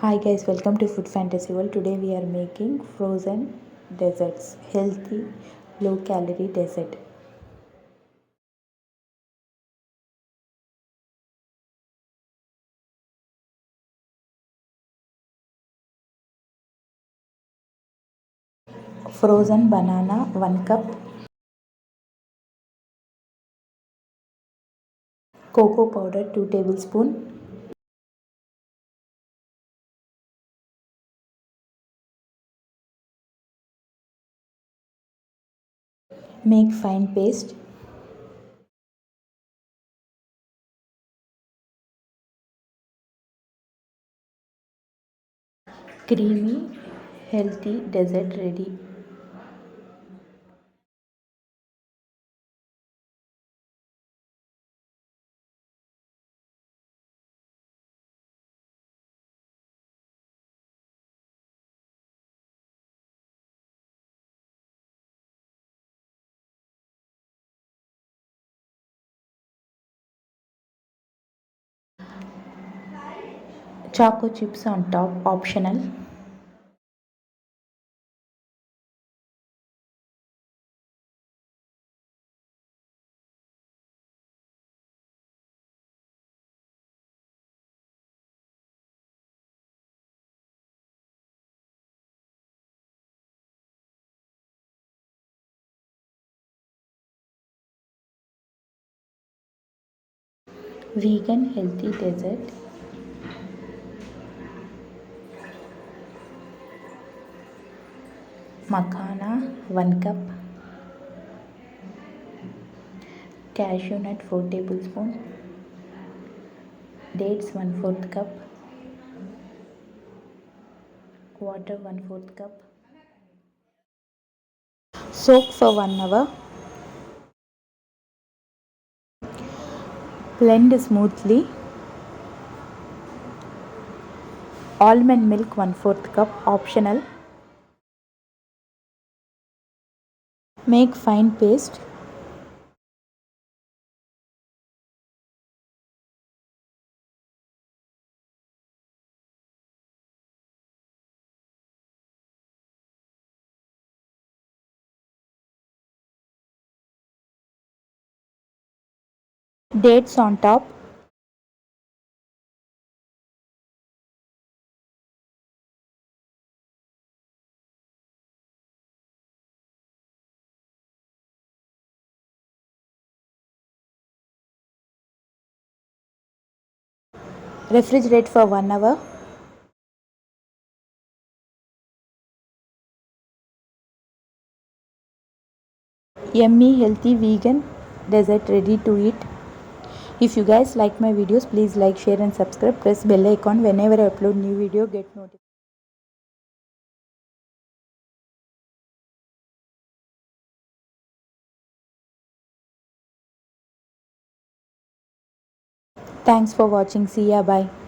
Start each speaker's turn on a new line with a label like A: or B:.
A: Hi guys, welcome to Food Fantasy World. Today we are making frozen desserts, healthy, low calorie dessert. Frozen banana 1 cup, cocoa powder 2 tablespoons, make fine paste, creamy, healthy dessert ready. Choco chips on top, optional. Vegan healthy dessert. Makhana 1 cup, cashew nut 4 tablespoons, dates 1/4 cup, water 1/4 cup. Soak for 1 hour. Blend smoothly. Almond milk 1/4 cup, optional. Make fine paste. Dates on top. Refrigerate for 1 hour. Yummy healthy vegan dessert ready to eat. If you guys like my videos, please like, share and subscribe. Press bell icon whenever I upload new video, get notified. Thanks for watching. See ya. Bye.